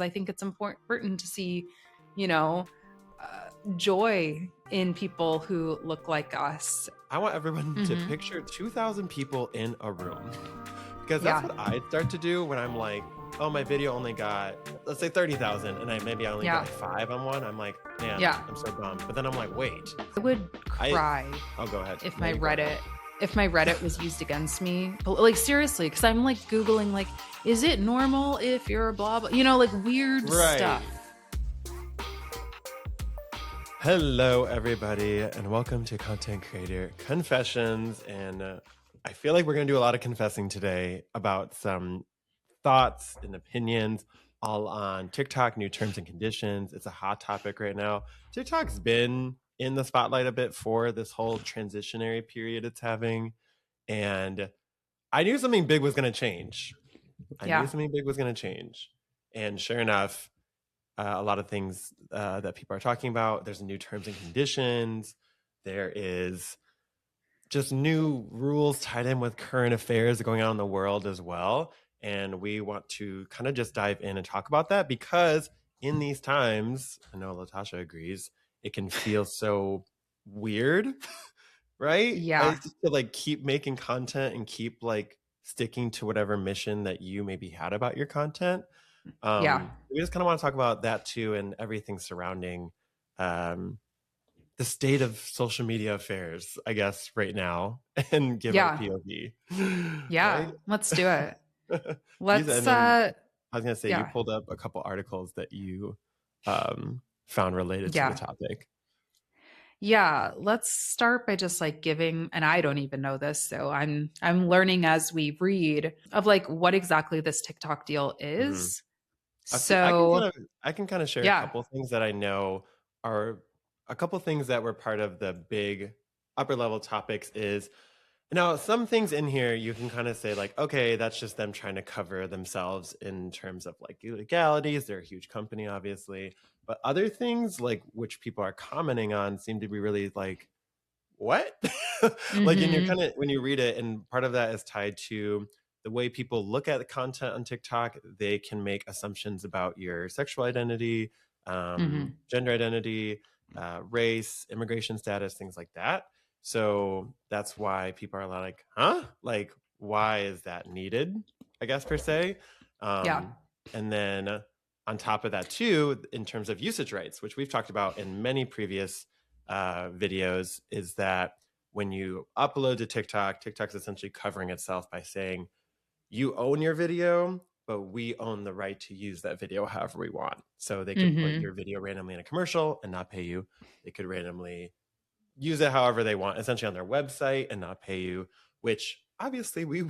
I think it's important to see, you know, joy in people who look like us. I want everyone to Mm-hmm. picture 2,000 people in a room because that's Yeah. what I start to do when I'm like, oh, my video only got, let's say 30,000, and maybe I only get Yeah. like 5 on one. I'm like, man, Yeah. I'm so bummed. But then I'm like, wait, I would I, cry I'll go ahead. if No, my you go ahead. Reddit was used against me. But like seriously, because I'm like Googling like, is it normal if you're a blah blah, like weird Right. stuff. Hello, everybody, and welcome to Content Creator Confessions. And I feel like we're going to do a lot of confessing today about some thoughts and opinions all on TikTok, new terms and conditions. It's a hot topic right now. TikTok's been in the spotlight a bit for this whole transitionary period it's having. And I knew something big was going to change. And sure enough, a lot of things that people are talking about. There's new terms and conditions. There is just new rules tied in with current affairs going on in the world as well. And we want to kind of just dive in and talk about that because in these times, I know Latasha agrees, it can feel so weird, right? Yeah. Just to like keep making content and keep like sticking to whatever mission that you maybe had about your content. Yeah. We just kind of want to talk about that too and everything surrounding the state of social media affairs, I guess, right now, and give our Yeah. POV. Yeah. Right? Let's do it. And then I was gonna say you Yeah. pulled up a couple articles that you found related to the Yeah. topic. Yeah, let's start by just like giving, and I don't even know this, so I'm learning as we read of like what exactly this TikTok deal Mhm. is. I So, can kind of share a yeah. couple things that I know are a couple things that were part of the big upper level topics is now some things in here you can kind of say like, okay, that's just them trying to cover themselves in terms of like legalities. They're a huge company, obviously, but other things like which people are commenting on seem to be really like, what? Like, and you're Mhm. kind of when you read it, and part of that is tied to the way people look at the content on TikTok. They can make assumptions about your sexual identity, Mhm. gender identity, race, immigration status, things like that. So that's why people are like, huh? Like, why is that needed? I guess per se. Yeah. And then on top of that too, in terms of usage rights, which we've talked about in many previous videos, is that when you upload to TikTok, TikTok's essentially covering itself by saying you own your video, but we own the right to use that video however we want. So they could put Mhm. your video randomly in a commercial and not pay you. They could randomly use it however they want, essentially on their website and not pay you, which obviously we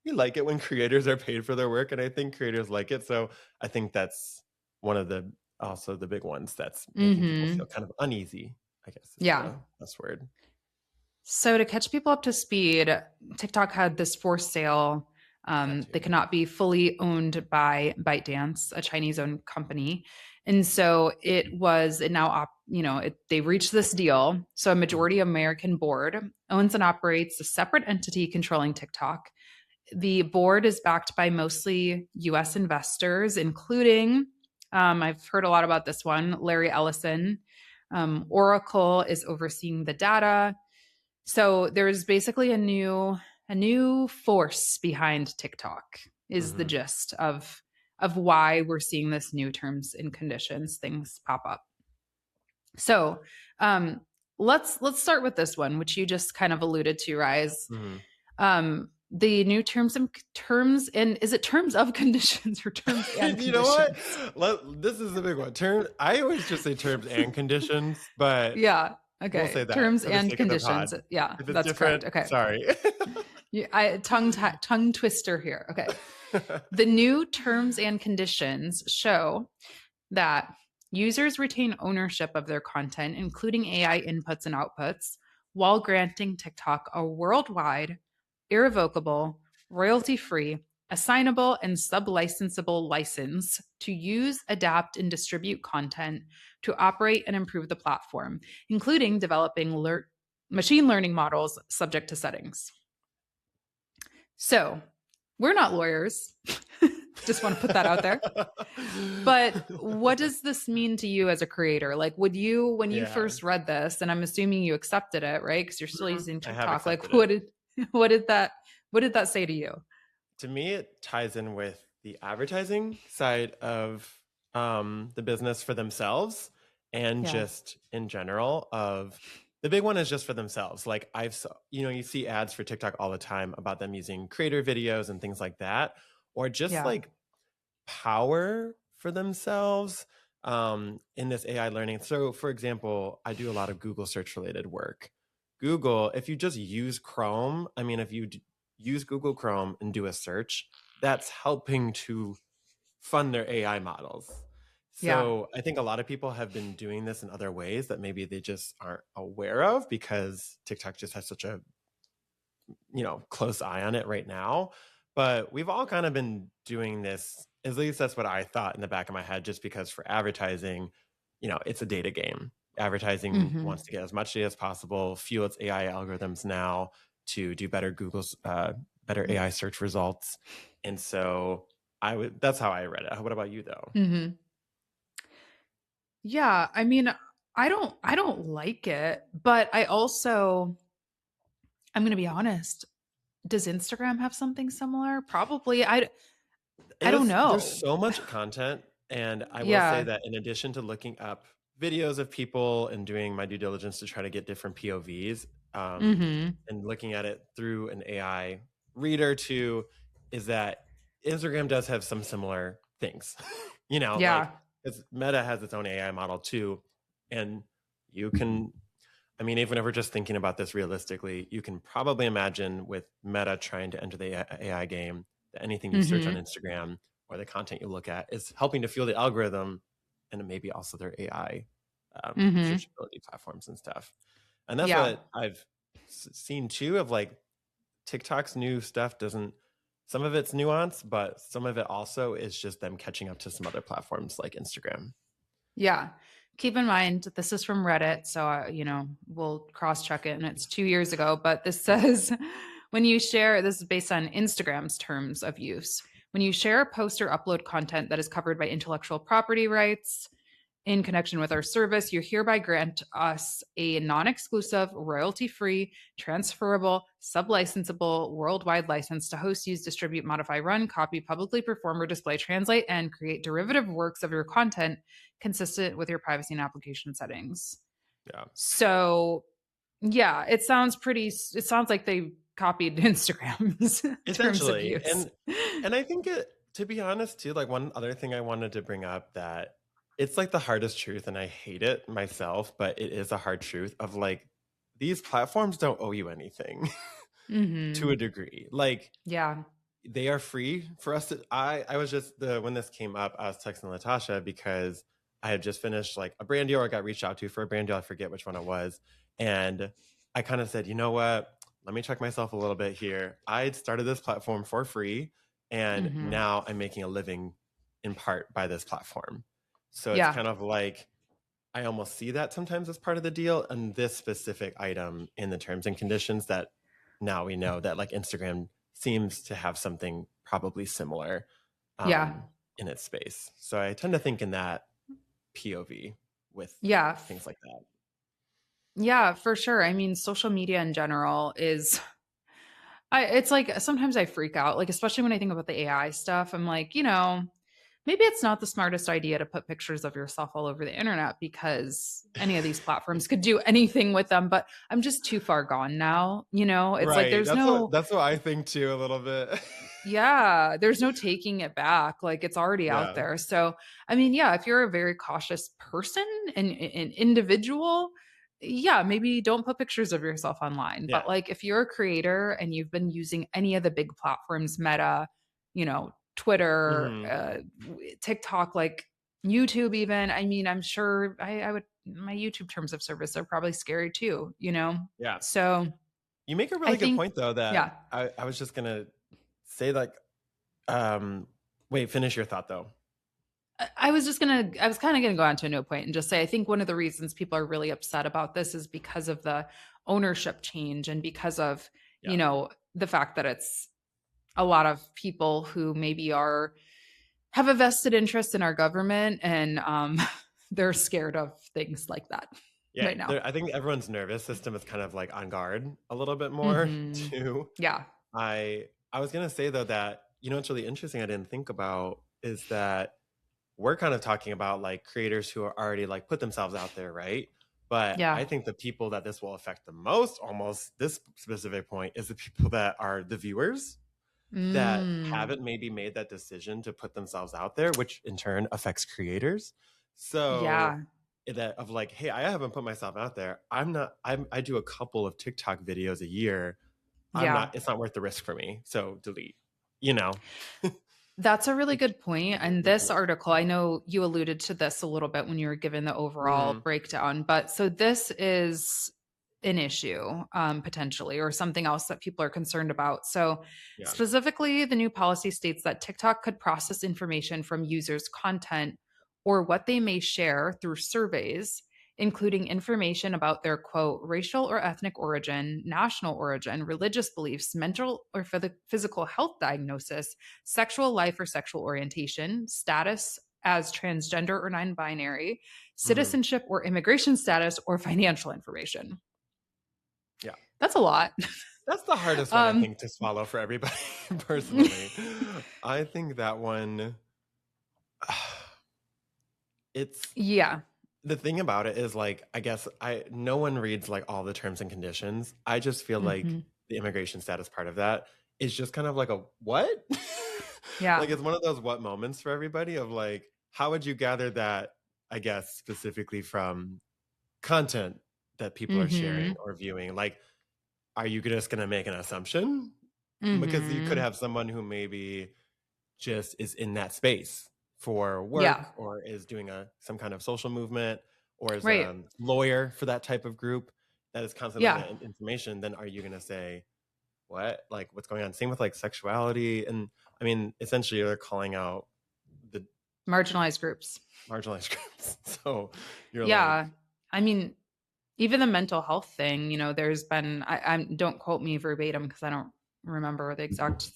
like it when creators are paid for their work, and I think creators like it. So I think that's one of the also the big ones that's making people feel Mhm. kind of uneasy, I guess is Yeah. the best word. So to catch people up to speed, TikTok had this for sale. That They too. cannot be fully owned by ByteDance, a Chinese-owned company, and so it now they reached this deal. So a majority American board owns and operates a separate entity controlling TikTok. The board is backed by mostly U.S. investors, including I've heard a lot about this one, Larry Ellison. Oracle is overseeing the data. So there's basically a new force behind TikTok is the Mm-hmm. gist of why we're seeing this new terms and conditions things pop up. So um, let's start with this one, which you just kind of alluded to, Rise. Mm-hmm. The new terms and is it terms of conditions or terms and You know what? conditions? This is the big one. I always just say terms and conditions, but Yeah. we'll say Okay. that Terms for the and sake of the conditions. pod. Yeah, If it's that's correct. different, Okay. sorry. Tongue twister here. Okay. The new terms and conditions show that users retain ownership of their content, including AI inputs and outputs, while granting TikTok a worldwide, irrevocable, royalty free, assignable, and sub-licensable license to use, adapt, and distribute content to operate and improve the platform, including developing machine learning models subject to settings. So, we're not lawyers. Just want to put that out there. But what does this mean to you as a creator? Like, would you, when you Yeah. first read this, and I'm assuming you accepted it, right? Because you're still Mhm. using I have TikTok. Like, accepted it. what did that, what did that say to you? To me, it ties in with the advertising side of the business for themselves and Yeah. just in general of the big one is just for themselves. Like you see ads for TikTok all the time about them using creator videos and things like that, or just Yeah. like power for themselves in this AI learning. So, for example, I do a lot of Google search related work. Google, if you just use Chrome, I mean, if you use Google Chrome and do a search, that's helping to fund their AI models. Yeah. So I think a lot of people have been doing this in other ways that maybe they just aren't aware of because TikTok just has such a close eye on it right now. But we've all kind of been doing this, at least that's what I thought in the back of my head, just because for advertising, it's a data game. Advertising Hmm. wants to get as much data as possible, fuel its AI algorithms now to do better AI search results. And so that's how I read it. What about you though? Hmm. Yeah. I mean, I don't like it, but I'm going to be honest. Does Instagram have something similar? Probably. I don't There's know. so much content, and I will say Yeah. that in addition to looking up videos of people and doing my due diligence to try to get different POVs, Hmm. and looking at it through an AI reader too, is that Instagram does have some similar things. Like Yeah. Meta has its own AI model too, and you can I mean, even if we're just thinking about this realistically, you can probably imagine with Meta trying to enter the AI game that anything you search on Hmm. Instagram or the content you look at is helping to fuel the algorithm and maybe also their AI Hmm. searchability platforms and stuff. And that's Yeah. what I've seen too of like TikTok's new stuff doesn't, some of it's nuance, but some of it also is just them catching up to some other platforms like Instagram. Yeah. Keep in mind, this is from Reddit. So, we'll cross check it. And it's 2 years ago. But this says when you share, this is based on Instagram's terms of use. When you share, post, or upload content that is covered by intellectual property rights, in connection with our service, you hereby grant us a non exclusive, royalty free, transferable, sublicensable worldwide license to host, use, distribute, modify, run, copy, publicly perform, or display, translate, and create derivative works of your content consistent with your privacy and application settings. Yeah. So, yeah, it sounds like they copied Instagram's terms of Essentially, use. and I think to be honest too, like one other thing I wanted to bring up that it's like the hardest truth, and I hate it myself, but it is a hard truth of like these platforms don't owe you anything to a Hmm. degree. Like Yeah. they are free for us to I was just the when this came up, I was texting Natasha because I had just finished like a brand deal or got reached out to for a brand deal. I forget which one it was. And I kind of said, you know what? Let me check myself a little bit here. I'd started this platform for free and Hmm. now I'm making a living in part by this platform. So it's Yeah. kind of like I almost see that sometimes as part of the deal and this specific item in the terms and conditions that now we know that like Instagram seems to have something probably similar Yeah. in its space. So I tend to think in that POV with Yeah. things like that. Yeah, for sure. I mean, social media in general is it's like sometimes I freak out, like especially when I think about the AI stuff. I'm like, maybe it's not the smartest idea to put pictures of yourself all over the internet because any of these platforms could do anything with them, but I'm just too far gone now, It's like Right. That's what I think too a little bit. there's no taking it back. Like it's already out Yeah. there. So, I mean, yeah, if you're a very cautious person and an individual, yeah, maybe don't put pictures of yourself online. But Yeah. like if you're a creator and you've been using any of the big platforms, Meta, Twitter, Hmm. TikTok, like YouTube, even, I mean, I'm sure I would, my YouTube terms of service are probably scary too. Yeah. So You make a I really good think, point though that yeah. I was just gonna say like um wait, finish your thought though. I was kind of gonna go on to a no point and just say I think one of the reasons people are really upset about this is because of the ownership change and because of, Yeah. the fact that it's a lot of people who maybe are have a vested interest in our government, and they're scared of things like that Yeah, right now. I think everyone's nervous system is kind of like on guard a little bit more Hmm. too. Yeah. I was gonna say though that what's really interesting I didn't think about is that we're kind of talking about like creators who are already like put themselves out there, right? But Yeah. I think the people that this will affect the most, almost this specific point, is the people that are the viewers that Mm. haven't maybe made that decision to put themselves out there, which in turn affects creators. So Yeah. that of like, hey, I haven't put myself out there. I do a couple of TikTok videos a year. Yeah. It's not worth the risk for me. So delete, you know. That's a really Like, good point. yeah, And make this the risk. article, I know you alluded to this a little bit when you were given the overall Mm, breakdown, but so this is an issue, potentially, or something else that people are concerned about. So, yeah. specifically, the new policy states that TikTok could process information from users' content or what they may share through surveys, including information about their quote, racial or ethnic origin, national origin, religious beliefs, mental or physical health diagnosis, sexual life or sexual orientation, status as transgender or non binary, Hmm. citizenship or immigration status, or financial information. Yeah. That's a lot. That's the hardest one, I um, think, to swallow for everybody, personally. I think that one, it's yeah. the thing about it is like, I guess no one reads like all the terms and conditions. I just feel like Hmm. the immigration status part of that is just kind of like a what? Yeah. Like it's one of those what moments for everybody of like, how would you gather that, I guess, specifically from content that people are sharing Hmm. or viewing? Like, are you just going to make an assumption? Because you could Hmm. have someone who maybe just is in that space for Yeah. work or is doing some kind of social movement or is Right. a lawyer for that type of group that is constantly looking Yeah. at information, then are you going to say what, like what's going on? Same with like sexuality. And I mean, essentially they're calling out the Marginalized groups. marginalized groups. So you're like, Yeah. I mean, even the mental health thing, there's been, I don't quote me verbatim because I don't remember the exact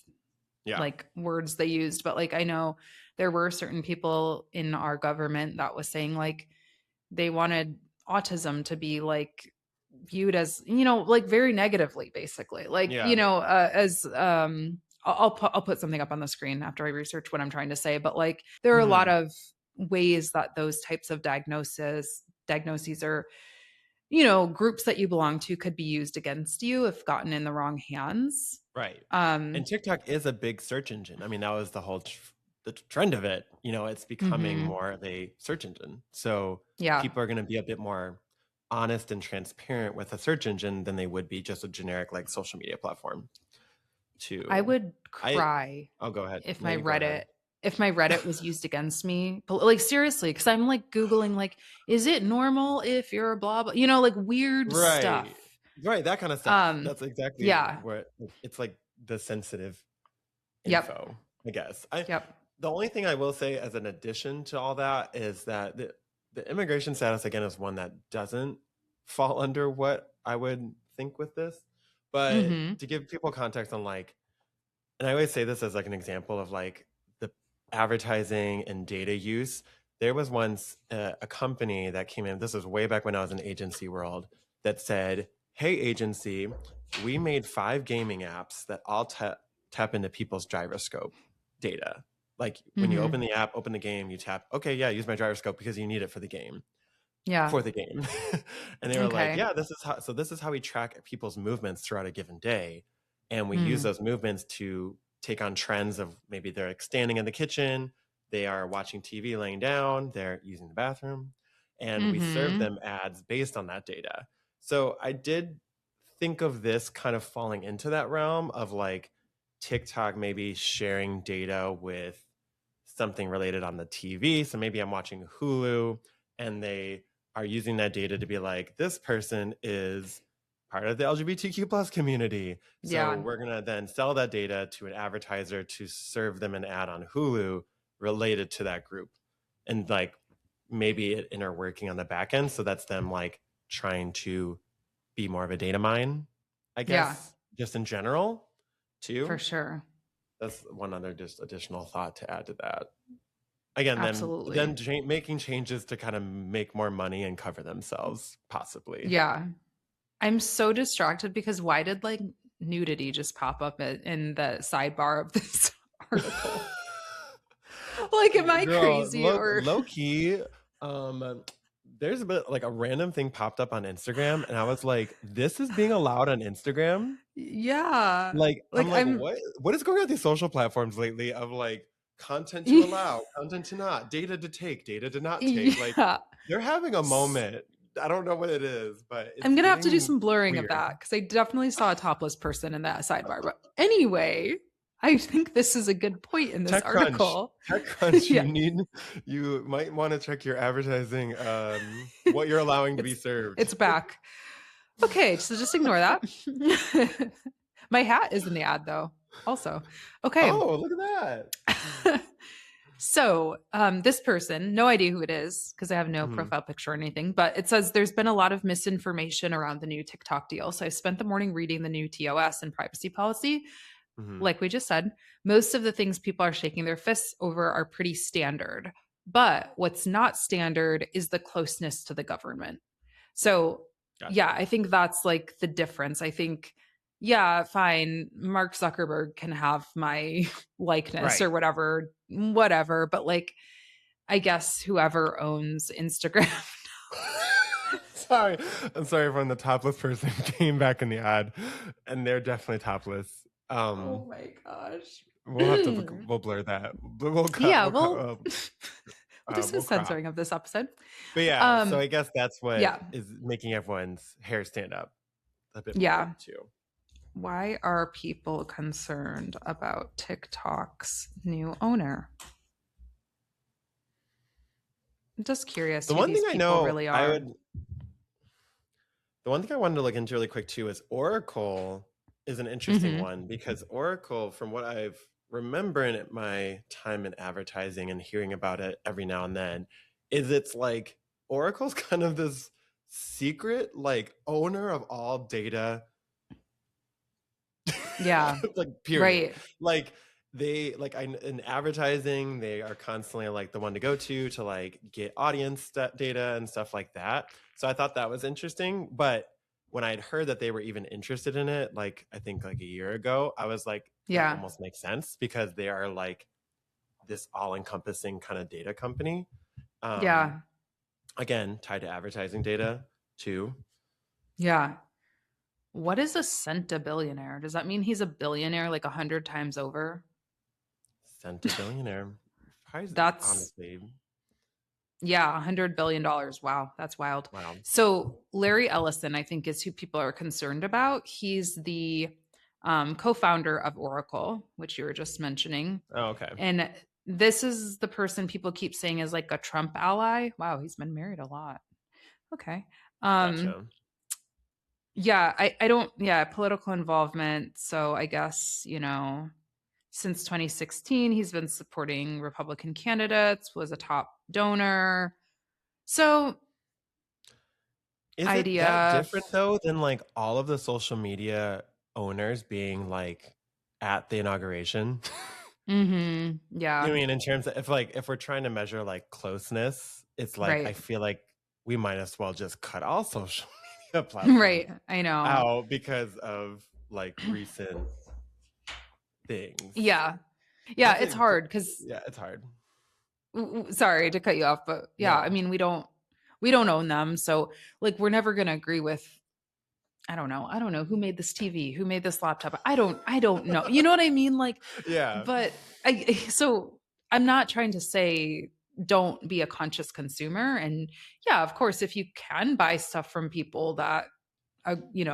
yeah, like words they used, but like I know there were certain people in our government that was saying like they wanted autism to be like viewed as, like very negatively, basically, like, yeah, as I'll put something up on the screen after I research what I'm trying to say, but like there are a lot hmm, of ways that those types of diagnoses or groups that you belong to could be used against you if gotten in the wrong hands. right. And um TikTok is a big search engine. I mean, that was the whole the trend of it. It's becoming mhm. more of a search engine. So Yeah. people are going to be a bit more honest and transparent with a search engine than they would be just a generic like social media platform. I To would I cry I'll go ahead. if No, my you go Reddit ahead. if my Reddit was used against me. But like seriously, because I'm like Googling like, is it normal if you're a blah blah, like weird stuff. Right. Right, that kind of stuff. Um, That's exactly yeah. what it's like, the sensitive Yep. info, I guess. I Yep. The only thing I will say as an addition to all that is that the immigration status again is one that doesn't fall under what I would think with this. But Mm-hmm. to give people context on like, and I always say this as like an example of like the advertising and data use. There was once a company that came in, this was way back when I was in agency world, that said, hey agency, we made 5 gaming apps that all tap into people's gyroscope data. Like when you open Mm-hmm. the app, open the game, you tap, okay, yeah, use my gyroscope because you need it Yeah. for the game. And they were like, Okay. yeah, this is how we track people's movements throughout a given day. And we use Mm. those movements to take on trends of maybe they're like standing in the kitchen, they are watching TV laying down, they're using the bathroom, and we serve Mm-hmm. them ads based on that data. So I did think of this kind of falling into that realm of like TikTok maybe sharing data with something related on the TV. So maybe I'm watching Hulu and they are using that data to be like, this person is part of the LGBTQ plus community. So Yeah. we're going to then sell that data to an advertiser to serve them an ad on Hulu related to that group. And like maybe it inner working on the back end. So that's them like trying to be more of a data mine, I Yeah. guess, just in general For too. sure. That's one other just additional thought to add to that. again, then Absolutely. making changes to kind of make more money and cover themselves, possibly. Yeah. I'm so distracted because why did like nudity just pop up in the sidebar of this article? Like, am I Girl, crazy or low key, um, there's a bit like a random thing popped up on Instagram, and I was like, "This is being allowed on Instagram?" yeah. Like, I'm Like like, I'm what is going on with these social platforms lately of like content to allow, content to not, data to take, data to not take. Like, yeah. they're having a moment. I don't know what it is, but I'm it's gonna have to do getting some blurring of weird. that because I definitely saw a topless person in that sidebar. But anyway, I think this is a good point in this TechCrunch, article. TechCrunch, yeah. you might want to check your advertising, what you're allowing to be It's served. it's back. Okay, so just ignore that. My hat is in the ad though. Also. Okay. Oh, look at So, this person, no idea who it is because I have no that. profile picture or anything, but it says there's been a lot of misinformation around the new TikTok deal. So I spent the morning reading the new TOS and privacy policy. Hmm. Like we just said, most of the things people are shaking their fists over are pretty standard. But what's not standard is the closeness to the government. So, yeah, Gotcha. I think that's like the difference. I think, yeah, fine, Mark Zuckerberg can have my likeness or Right. whatever, whatever. But like, I guess whoever owns Instagram. Sorry. I'm sorry everyone. The topless person came back in the ad, and they're definitely topless. oh my gosh. We'll have to we'll blur that. We'll cut. yeah, well, we'll do some We'll crop. censoring of this episode. But yeah, so Um, I guess that's what yeah, is making everyone's hair stand up a bit more yeah. too. Why are people concerned about TikTok's new owner? I'm just curious The who one thing these I people know really I are. would The one thing I wanted to look into really quick too is Oracle is an interesting Hmm. one because Oracle, from what I've remember in my time in advertising and hearing about it every now and then, is it's like Oracle's kind of this secret like owner of all data, Yeah, like period. right. Like they like in advertising, they are constantly like the one to go to like get audience data and stuff like that. So I thought that was interesting. But when I'd heard that they were even interested in it, like I think like a year ago, I was like, that Yeah, almost makes sense because they are like this all-encompassing kind of data company. Um, yeah, again, tied to advertising data too. yeah. What is a centibillionaire? Does that mean he's a billionaire like 100 times over? Sent a billionaire. That's Honestly, yeah, $100 billion. Wow, that's wild. wow. So Larry Ellison, I think, is who people are concerned about. He's the co-founder of Oracle, which you were just mentioning. Oh, okay. And this is the person people keep saying is like a Trump ally. Wow, he's been married a lot. Okay. Um, Gotcha. yeah, I don't, yeah, political involvement. So I guess, since 2016, he's been supporting Republican candidates, was a top donor. So Is it that idea. different though than like all of the social media owners being like at the inauguration? You know what Yeah, I mean? In terms of if we're trying to measure like closeness, it's like I right. feel like we might as well just cut all social media platforms Right. I know. out because of like recent things. Yeah. Yeah, Not it's to, hard because yeah, it's hard. sorry to cut you off, but yeah, I No. mean we don't own them. So like we're never gonna agree with I don't know. I don't know who made this TV, who made this laptop. I don't know. You know what I mean? Like, Yeah. but so I'm not trying to say don't be a conscious consumer. And yeah, of course, if you can buy stuff from people that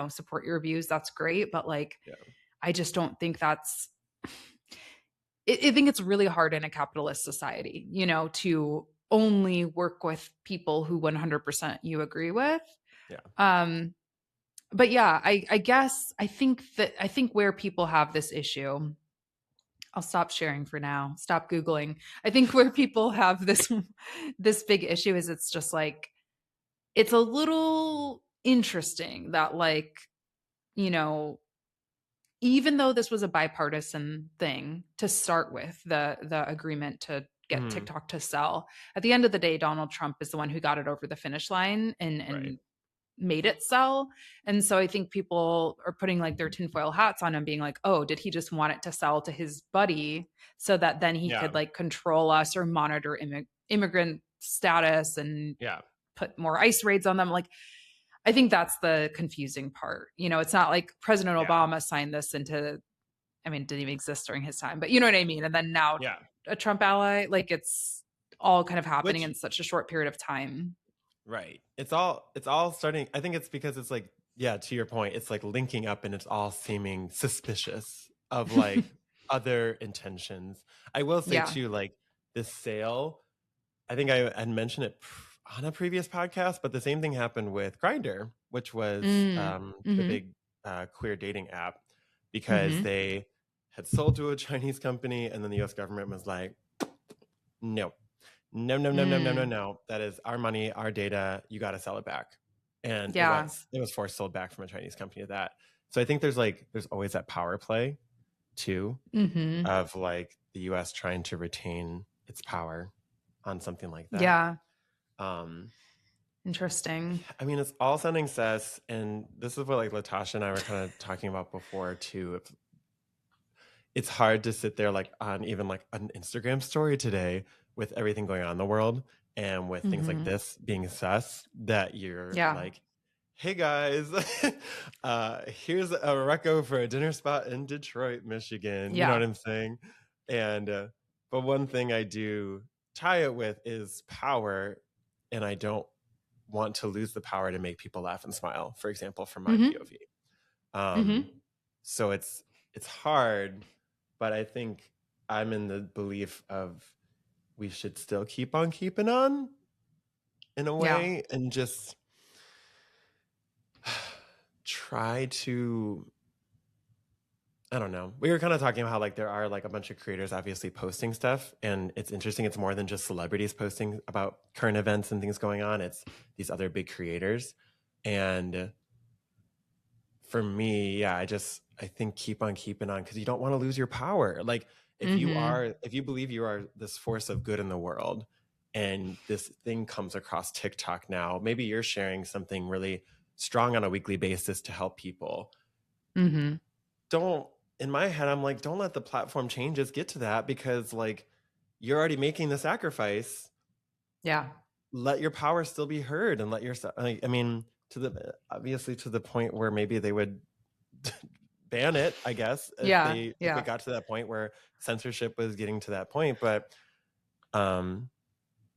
support your views, that's great. But like, Yeah. I just don't think that's I think it's really hard in a capitalist society, to only work with people who 100% you agree with. Yeah. Um, but yeah, I guess I think where people have this issue, I'll stop sharing for now. Stop Googling. I think where people have this big issue is it's just like it's a little interesting that like, you know, even though this was a bipartisan thing to start with, the agreement to get Mhm. TikTok to sell. At the end of the day, Donald Trump is the one who got it over the finish line Right. and made it sell. And so I think people are putting like their tinfoil hats on and being like, oh, did he just want it to sell to his buddy so that then he Yeah. could like control us or monitor immigrant status and Yeah. put more ICE raids on them? Like, I think that's the confusing part. It's not like President Yeah. Obama signed this into, I mean, it didn't even exist during his time, but you know what I mean? And then now Yeah. a Trump ally, like it's all kind of happening Which in such a short period of time. right. It's all starting. I think it's because it's like, yeah, to your point, it's like linking up and it's all seeming suspicious of like other intentions. I will say Yeah. too, like this sale, I think I had mentioned it on a previous podcast, but the same thing happened with Grindr, which was Mm. the Mhm. big queer dating app, because Mhm. they had sold to a Chinese company, and then the U.S. government was like, no, no, no, no, no, no, no, Mm. no. That is our money, our data. You got to sell it back. And it Yeah. was it was forced sold back from a Chinese company to that. So I think there's always that power play too, Mhm. of like the US trying to retain its power on something like that. Yeah. Um Interesting. I mean, it's all sounding sus, and this is what like Latasha and I were kind of talking about before too. It's hard to sit there like on even like an Instagram story today with everything going on in the world and with things like Mhm. this being sus, that you're Yeah. like, hey guys, here's a reco for a dinner spot in Detroit, Michigan. You know Yeah. what I'm saying? And but one thing I do tie it with is power, and I don't want to lose the power to make people laugh and smile, for example, from my Mhm. POV. Um, Mhm. so it's hard, but I think I'm in the belief of we should still keep on keeping on in a Yeah. way, and just try to, I don't know. We were kind of talking about how like there are like a bunch of creators obviously posting stuff, and it's interesting. It's more than just celebrities posting about current events and things going on. It's these other big creators. And for me, yeah, I think keep on keeping on, because you don't want to lose your power. Like Mhm. if you believe you are this force of good in the world, and this thing comes across TikTok now, maybe you're sharing something really strong on a weekly basis to help people. Mhm. Don't, in my head, I'm like, don't let the platform changes get to that, because like you're already making the sacrifice. Yeah. Let your power still be heard, and let yourself, I mean, to the obviously to the point where maybe they would ban it, I guess, Yeah. if it Yeah. got to that point where censorship was getting to that point. But um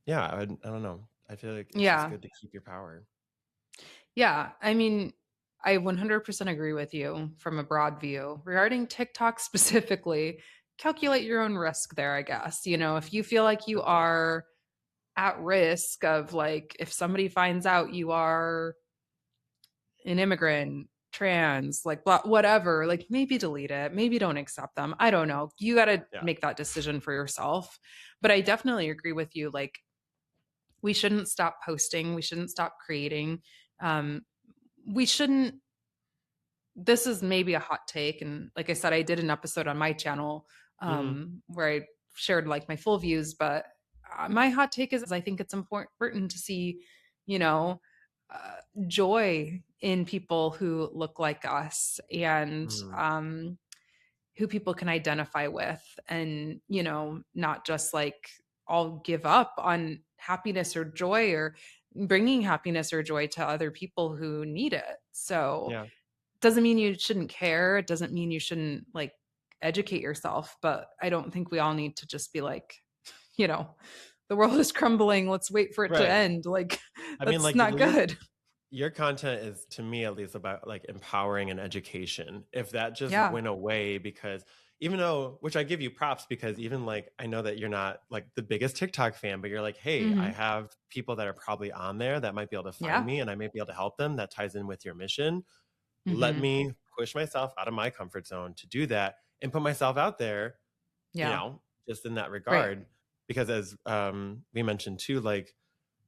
yeah, I don't know. I feel like it's just Yeah. good to keep your power. Yeah. I mean, I 100% agree with you from a broad view. Regarding TikTok specifically, calculate your own risk there, I guess. If you feel like you For sure. are at risk of like if somebody finds out you are an immigrant, trans, like blah, whatever, like maybe delete it, maybe don't accept them. I don't know. You got to Yeah. make that decision for yourself. But I definitely agree with you. Like, we shouldn't stop posting, we shouldn't stop creating. We shouldn't, this is maybe a hot take. And like I said, I did an episode on my channel Hmm. where I shared like my full views, but my hot take is I think it's important to see, you know, uh, joy in people who look like us and Hmm. who people can identify with, and, not just like all give up on happiness or joy or bringing happiness or joy to other people who need it. So, Yeah. doesn't mean you shouldn't care. It doesn't mean you shouldn't like educate yourself, but I don't think we all need to just be like, you know, the world is crumbling. Let's wait for it to Right. end. Like, I mean, that's like not good. your content is, to me at least, about like empowering and education. If that just Yeah. went away, because even though, which I give you props, because even like I know that you're not like the biggest TikTok fan, but you're like, hey, I Hmm. have people that are probably on there that might be able to find Yeah. me, and I might be able to help them. That ties in with your mission. Let Hmm. me push myself out of my comfort zone to do that and put myself out there, Yeah. just in that Right. regard. Because as we mentioned too, like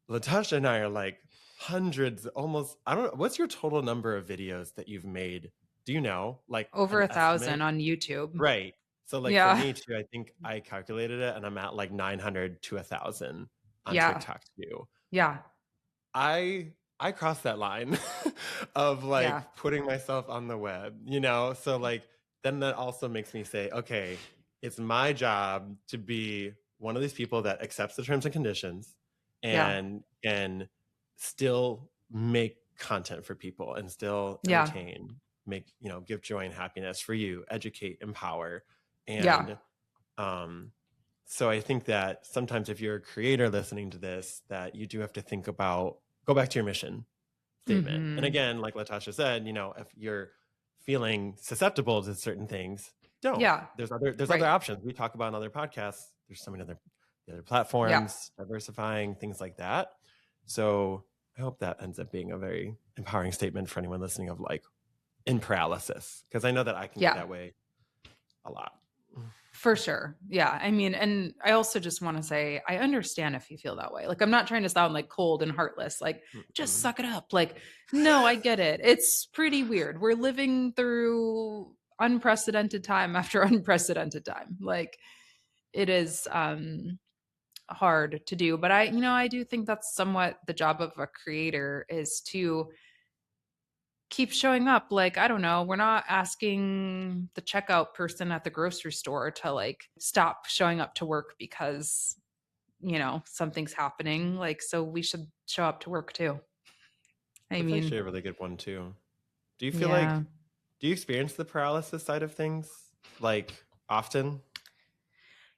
Latasha and I are like hundreds, almost, I don't know, what's your total number of videos that you've made? Do you know? Like Over an 1,000 estimate? on YouTube. Right. So like for Yeah. me too, I think I calculated it and I'm at like 900 to 1,000 on Yeah. TikTok too. Yeah. I crossed that line of Yeah. like putting myself on the web, you know? So like then that also makes me say, okay, it's my job to be one of these people that accepts the terms and conditions Yeah. and can still make content for people and still Yeah. entertain, make, you know, give joy and happiness for you, educate, empower. Yeah. And um so I think that sometimes if you're a creator listening to this, that you do have to think about go back to your mission statement. And Mhm. again, like Latasha said, you know, if you're feeling susceptible to certain things, don't. Yeah. There's other Right. options. We talk about in other podcasts. There's so many other Yeah. platforms, diversifying, things like that. So I hope that ends up being a very empowering statement for anyone listening of like in paralysis. Because I know that I can get Yeah. that way a lot. For sure. Yeah. I mean, and I also just want to say, I understand if you feel that way. Like, I'm not trying to sound like cold and heartless, like, just Mm-mm. suck it up. Like, no, I get it. It's pretty weird. We're living through unprecedented time after unprecedented time. Like, it is hard to do. But I do think that's somewhat the job of a creator is to keep showing up. Like, I don't know, we're not asking the checkout person at the grocery store to like stop showing up to work because, something's happening. Like, so we should show up to work too. I That's mean, actually a really good one too. Do you feel yeah. like do you experience the paralysis side of things like often?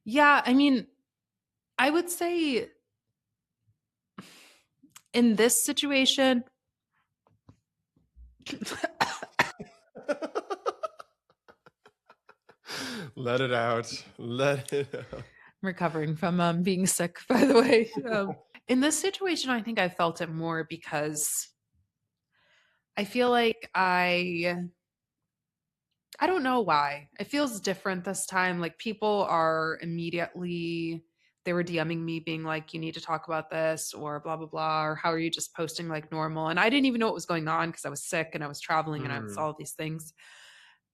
Yeah. I mean, I would say in this situation, Let it out. Let it out. recovering from being sick, by the way. In this situation, I think I felt it more because I feel like I don't know why. It feels different this time. Like people are immediately they were DMing me being like, you need to talk about this or blah blah blah, or how are you just posting like normal? And I didn't even know what was going on because I was sick and I was traveling and I saw Mm, all these things.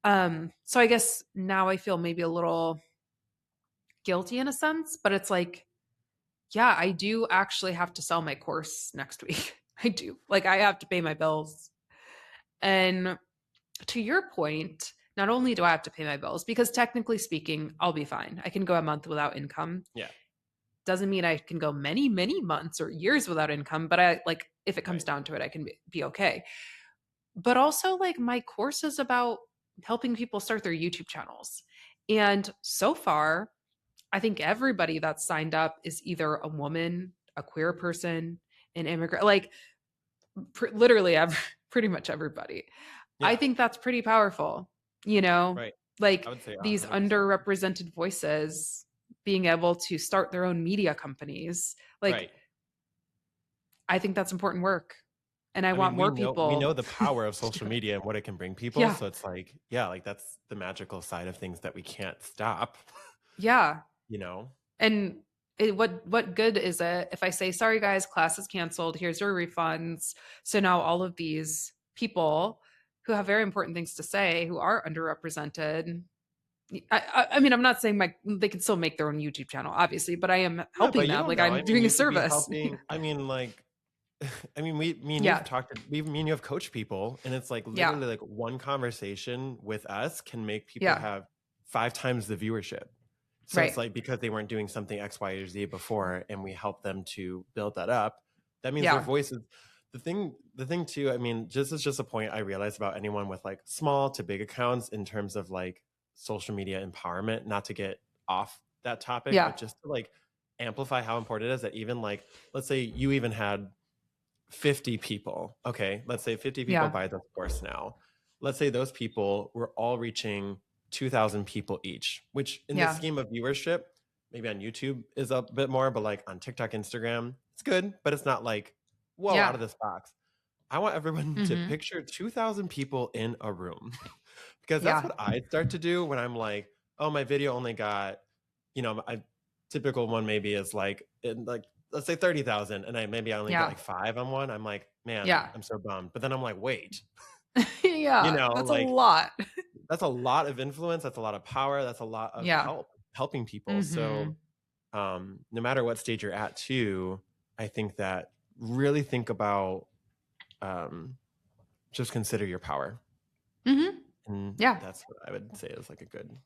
So I guess now I feel maybe a little guilty in a sense, but it's like, yeah, I do actually have to sell my course next week. I do. Like I have to pay my bills. And to your point, not only do I have to pay my bills, because technically speaking, I'll be fine. I can go a month without income. yeah, Doesn't mean I can go many, many months or years without income, but I like if it comes right. down to it, I can be okay. But also, like, my course is about helping people start their YouTube channels. And so far, I think everybody that's signed up is either a woman, a queer person, an immigrant, like literally pretty much everybody. I Yeah, think that's pretty powerful, you know, right. I like would say these 100%. underrepresented voices being able to start their own media companies. Like, Right. I think that's important work. And I I mean, want more we know people the power of to do social it. media and what it can bring people, Yeah. so it's like, yeah, like that's the magical side of things that we can't stop, Yeah. you know? And what good is it if I say, sorry guys, class is canceled, here's your refunds? So now all of these people who have very important things to say, who are underrepresented, I mean, I'm not saying they can still make their own YouTube channel, obviously, but I am Yeah, helping but you them. don't Like know. I I'm mean, doing a you could be service. helping. I mean, like, I mean, me and you've Yeah. talked, me and you have coached people, and it's like Yeah. literally like one conversation with us can make people Yeah. have 5 times the viewership. So it's Right. like because they weren't doing something X, Y, or Z before, and we help them to build that up. That means their Yeah. voices. The thing too. I mean, just is just a point I realized about anyone with like small to big accounts in terms of like social media empowerment. Not to get off that topic, Yeah. but just to like amplify how important it is that even like let's say you even had 50 people. Okay, let's say 50 people Yeah. buy the course now. Let's say those people were all reaching 2,000 people each, which in the Yeah. scheme of viewership, maybe on YouTube is a bit more, but like on TikTok, Instagram, it's good, but it's not like, whoa, out Yeah. of this box. I want everyone to Hmm. picture 2,000 people in a room because that's Yeah. what I start to do when I'm like, oh, my video only got, typical one maybe is like, in like, let's say 30,000 and maybe I only get Yeah. like 5 on one. I'm like, man, Yeah. I'm so bummed. But then I'm like, wait, Yeah. That's a like lot. that's a lot of influence, that's a lot of power, that's a lot of Yeah. helping people. So Mhm. no matter what stage you're at too, I think that really think about um, just consider your power. Mhm. And Yeah. that's what I would say is like a good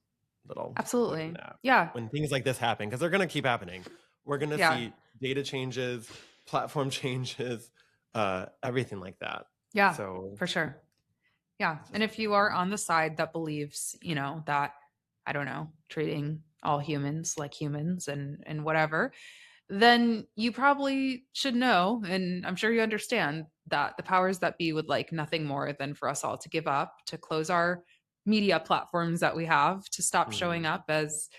little point in Absolutely. that. Yeah. When things like this happen, because they're going to keep happening, we're going to Yeah. see data changes, platform changes, everything like that. Yeah. So For sure. Yeah. it's And just, if you are on the side that believes, that, I don't know, treating all humans like humans and whatever, then you probably should know, and I'm sure you understand that the powers that be would like nothing more than for us all to give up, to close our media platforms that we have, to stop showing mm, up as,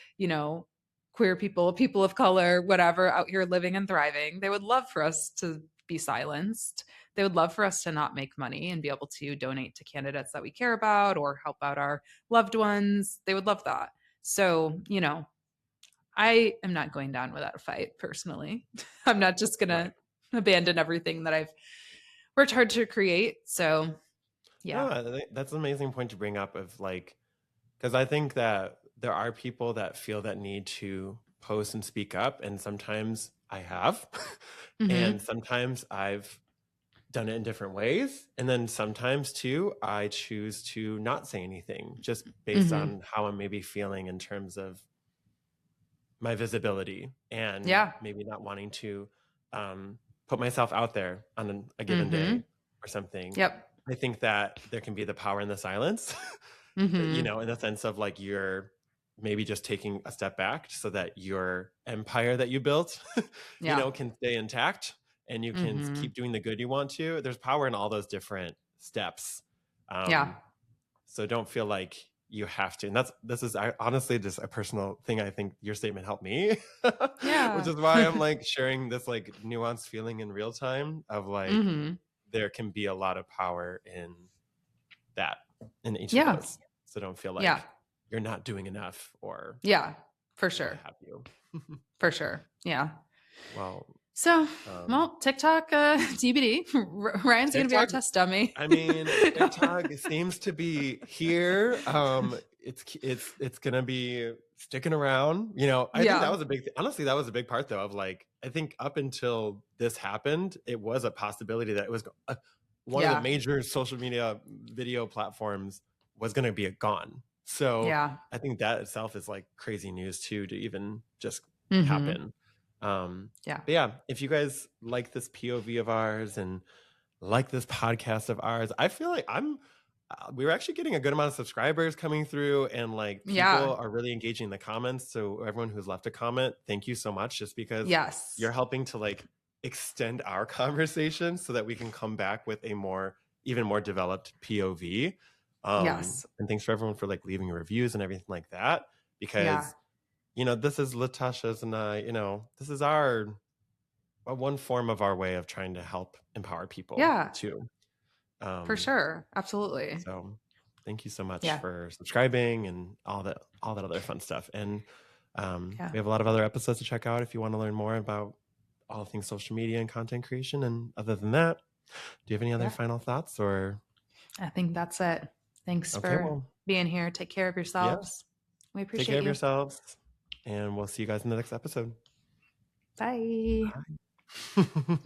queer people, people of color, whatever, out here living and thriving. They would love for us to be silenced. They would love for us to not make money and be able to donate to candidates that we care about or help out our loved ones. They would love that. So, I am not going down without a fight personally. I'm not just going right. to abandon everything that I've worked hard to create. So, No, yeah. I think that's an amazing point to bring up of like, because I think that there are people that feel that need to post and speak up. And sometimes I have, and Mhm. sometimes I've done it in different ways. And then sometimes too, I choose to not say anything just based Mhm. on how I'm maybe feeling in terms of my visibility and Yeah. maybe not wanting to put myself out there on a given day Mhm. or something. Yep. I think that there can be the power in the silence, Mhm. in the sense of like you're maybe just taking a step back so that your empire that you built, Yeah. can stay intact and you can Mhm. keep doing the good you want to. There's power in all those different steps. Yeah. Um, so don't feel like you have to. And this is honestly just a personal thing. I think your statement helped me, which Yeah. is why I'm like sharing this like nuanced feeling in real time of like Mhm. there can be a lot of power in that in each of Yeah. those. So don't feel Yeah. like you're not doing enough or Yeah. For what sure. have you. For sure. Yeah. Well, So, um, well, TikTok, TBD. Ryan's going to be our TikTok, test dummy. I mean, TikTok seems to be here. It's gonna be sticking around. I think that Yeah. was a big. Honestly, that was a big part though. Of like, I think up until this happened, it was a possibility that it was one of the Yeah. major social media video platforms was gonna be gone. So Yeah. I think that itself is like crazy news too to even just Mhm. happen. Um, Yeah. but yeah, if you guys like this POV of ours and like this podcast of ours. I feel like we're actually getting a good amount of subscribers coming through and like people Yeah. are really engaging in the comments. So everyone who's left a comment, thank you so much just because Yes. you're helping to like extend our conversation so that we can come back with a even more developed POV. Yes. And thanks for everyone for like leaving reviews and everything like that Yeah. because this is Latasha's and I, this is our one form of our way of trying to help empower people Yeah. too. For Um, sure. Absolutely. so thank you so much Yeah. for subscribing and all that other fun stuff. And Yeah. we have a lot of other episodes to check out if you want to learn more about all things social media and content creation. And other than that, do you have any other Yeah. final thoughts or I think that's it. Thanks okay, for well, being here. Take care of yeah, yourselves. We take care appreciate of you. yourselves and we'll see you guys in the next episode. Bye. Bye.